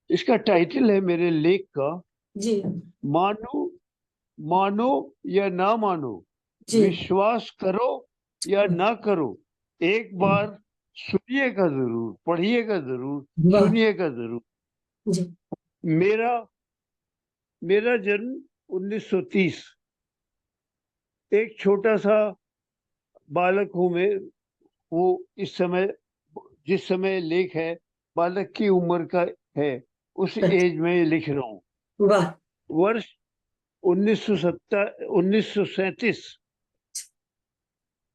इसका टाइटल है मेरे लेख का, जी। मानो मानो या ना मानो, जी। विश्वास करो या ना करो, एक बार सुनिएगा जरूर, पढ़िएगा जरूर, वाह। सुनिएगा जरूर। जी। मेरा मेरा जन्म 1930। एक छोटा सा बालक हूं मैं। वो इस समय, जिस समय लेख है, बालक की उम्र का है, उस अच्छा। एज में ये लिख रहा हूँ। वाह। वर्ष 1937।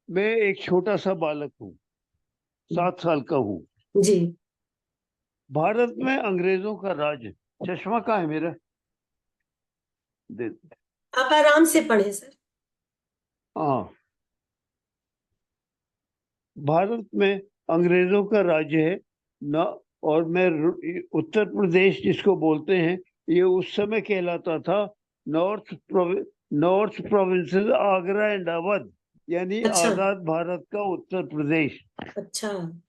मैं एक छोटा सा बालक हूँ, 7 साल का हूँ। जी। भारत में अंग्रेजों का राज है। चश्मा कहाँ है मेरा? दे। आप आराम से पढ़े सर। हाँ, भारत में अंग्रेजों का राज्य है ना। और मैं उत्तर प्रदेश जिसको बोलते हैं, ये उस समय कहलाता था north provinces Agra and Awadh, यानी अच्छा। आजाद भारत का उत्तर प्रदेश। अच्छा।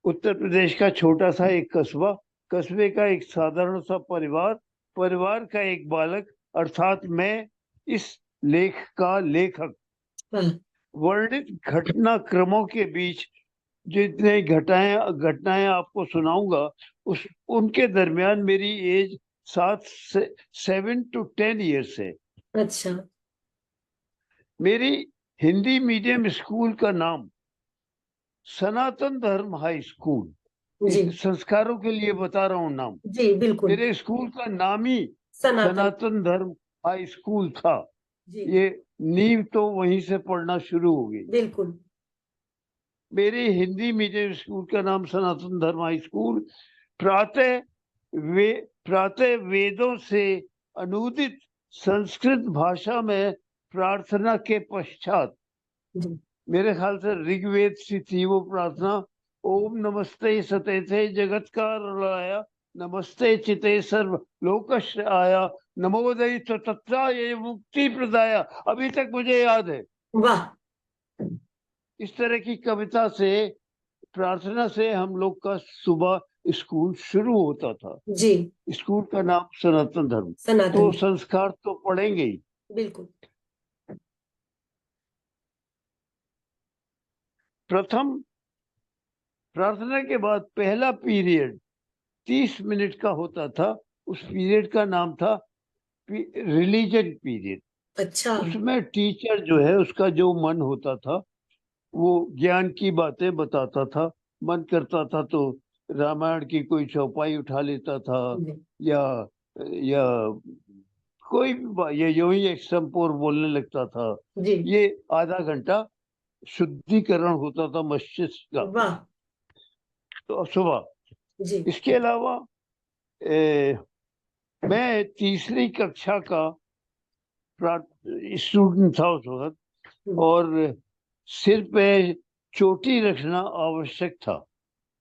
उत्तर प्रदेश का छोटा सा एक कस्बा, कस्बे का एक साधारण सा परिवार, परिवार का एक बालक, अर्थात मैं इस लेख का लेखक। वाह। वर्णित घटनाक्रमों के बीच जितने घटाएं घटनाएं आपको सुनाऊंगा, उस उनके दरमियान मेरी एज 7 to 10 ईयर्स है। अच्छा। मेरी हिंदी मीडियम स्कूल का नाम सनातन धर्म हाई स्कूल। जी। इस संस्कारों के लिए बता रहा हूँ नाम। जी बिल्कुल। मेरे स्कूल का नाम ही सनातन। सनातन धर्म हाई स्कूल था। जी ये नींव तो वहीं से पढ़ना शुरू हो गई। बिल्कुल। मेरे हिंदी मीडियम स्कूल का नाम सनातन धर्म हाई स्कूल। प्रातः वे प्रातः वेदों से अनुदित संस्कृत भाषा में प्रार्थना के पश्चात, जी। मेरे ख्याल से ऋग्वेद सी थी वो प्रार्थना। ओम नमस्ते सतेथे जगत का रलाया, नमस्ते चिते सर्व लोकश आया, नमोदय तत्रा ये मुक्ति प्रदाया। अभी तक मुझे याद है। वाह। इस तरह की कविता से, प्रार्थना से हम लोग का सुबह स्कूल शुरू होता था। जी। स्कूल का नाम सनातन धर्म। तो सनातन। संस्कार तो पढ़ेंगे ही। बिल्कुल। प्रथम प्रार्थना के बाद पहला पीरियड 30 मिनट का होता था। उस पीरियड का नाम था रिलीजन पीरियड। अच्छा। उसमें टीचर जो है, उसका जो मन होता था वो ज्ञान की बातें बताता था। मन करता था तो रामायण की कोई चौपाई उठा लेता था, जी। या या कोई भी ये यूं ही एक्सम्पोर बोलने लगता था। जी। ये आधा घंटा शुद्धिकरण होता था मस्तिष्क का, वाह। तो सुबह। जी। इसके अलावा मैं तीसरी कक्षा का स्टूडेंट था उस वक्त, हम्म। और सिर पे चोटी रखना आवश्यक था।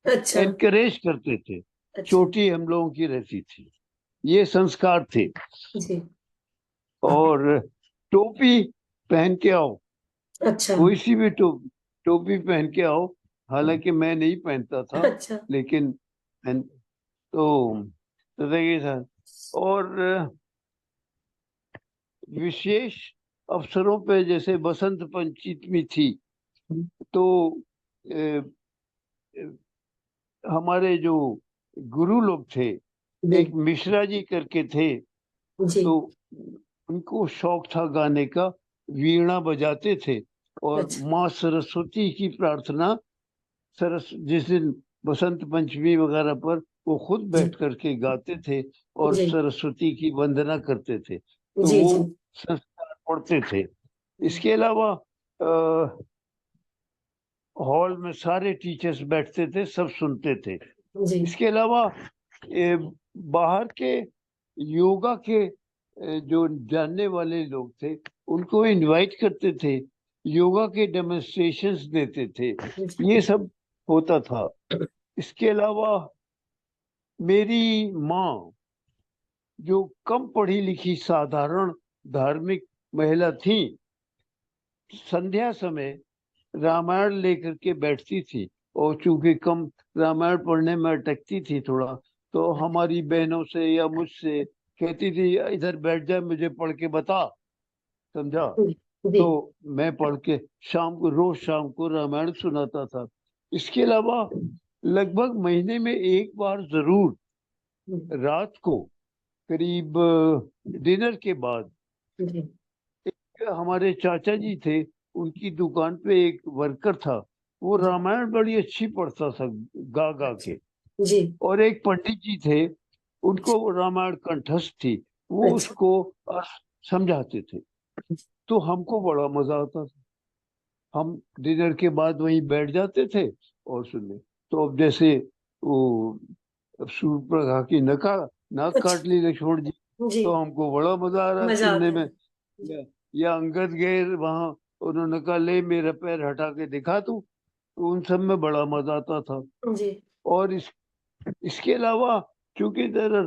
अच्छा। एनकरेज करते थे, अच्छा। चोटी हम लोगों की रहती थी। ये संस्कार थे। जी। और टोपी पहन के आओ, अच्छा। कोई सी भी टोपी, टोपी पहन के आओ। हालांकि मैं नहीं पहनता था, अच्छा। लेकिन तो देखिए सर। और विशेष अवसरों पे जैसे बसंत पंचमी थी, तो अ, हमारे जो गुरु लोग थे, जी। एक मिश्रा जी करके थे, जी। तो उनको शौक था गाने का, वीणा बजाते थे। और अच्छा। माँ सरस्वती की प्रार्थना, जिस दिन बसंत पंचमी वगैरह पर वो खुद जी। बैठ करके गाते थे और जी। सरस्वती की वंदना करते थे, तो जी। वो जी। संस्कार पढ़ते थे। इसके अलावा हॉल में सारे टीचर्स बैठते थे, सब सुनते थे। जी। इसके अलावा बाहर के योगा के जो जानने वाले लोग थे, उनको इनवाइट करते थे, योगा के डेमोन्स्ट्रेशंस देते थे। जी। ये सब होता था। इसके अलावा मेरी माँ, जो कम पढ़ी लिखी साधारण धार्मिक महिला थी, संध्या समय रामायण लेकर के बैठती थी। और चूंकि कम रामायण पढ़ने में अटकती थी थोड़ा, तो हमारी बहनों से या मुझसे कहती थी इधर बैठ जा, मुझे पढ़ के बता, समझा। जी जी तो मैं पढ़ के रोज शाम को रामायण सुनाता था। इसके अलावा लगभग महीने में एक बार जरूर रात को करीब डिनर के बाद जी हमारे चाचा जी थे, उनकी दुकान पे एक वर्कर था, वो रामायण बड़ी अच्छी पढ़ता था, गा गा अच्छा के। जी और एक पंडित जी थे, उनको रामायण कंठस्थ थी, वो अच्छा उसको समझाते थे। तो हमको बड़ा मजा आता था, हम डिनर के बाद वहीं बैठ जाते थे और सुनने। तो अब जैसे वो शूर्पणखा की नका नाक अच्छा काट ली लक्ष्मण जी, जी तो हमको बड़ा मजा आ रहा है मजा सुनने आता में। है जी या अंगद गए वहां, उन्होंने कहा ले मेरा पैर हटा के दिखा तू, तो उन सब में बड़ा मजा आता था। जी और इसके अलावा चूंकि जरा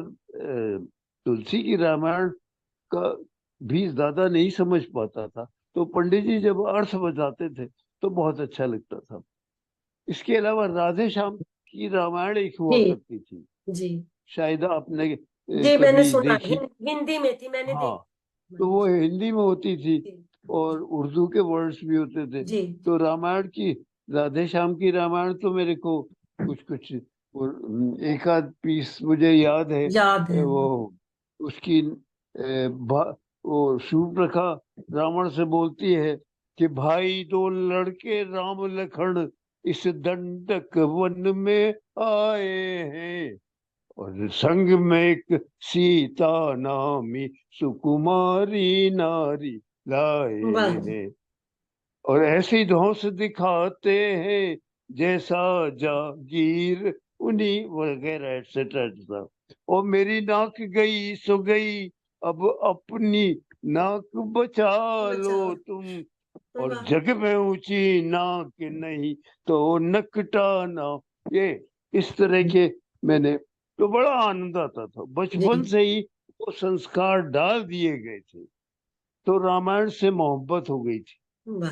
तुलसी की रामायण का भी ज्यादा नहीं समझ पाता था, तो पंडित जी जब अर्थ बताते थे तो बहुत अच्छा लगता था। इसके अलावा राधे श्याम की रामायण एक हुआ जी करती थी, जी शायद आपने जी मैंने कभी सुना देखी। हिंदी में थी मैंने हाँ, देखी तो वो हिंदी में होती थी जी और उर्दू के वर्ड्स भी होते थे। जी तो रामायण की, राधे श्याम की रामायण तो मेरे को कुछ कुछ एक आध पीस मुझे याद है। याद है वो उसकी वो शूर्पणखा रावण से बोलती है कि भाई दो लड़के राम लखन इस दंडक वन में आए हैं, और संग में एक सीता नामी सुकुमारी नारी लाए वाह हैं, और ऐसी धौंस दिखाते हैं जैसा जागीर उन्हीं, वगैरह एटसेट्रा एटसेट्रा। और मेरी नाक गई सो गई, अब अपनी नाक बचा लो बचाओ तुम, और वाह जग में ऊंची नाक नहीं तो नकटाना। ये इस तरह के मैंने, तो बड़ा आनंद आता था, जी बचपन से ही वो संस्कार डाल दिए गए थे, तो रामायण से मोहब्बत हो गई थी। वाह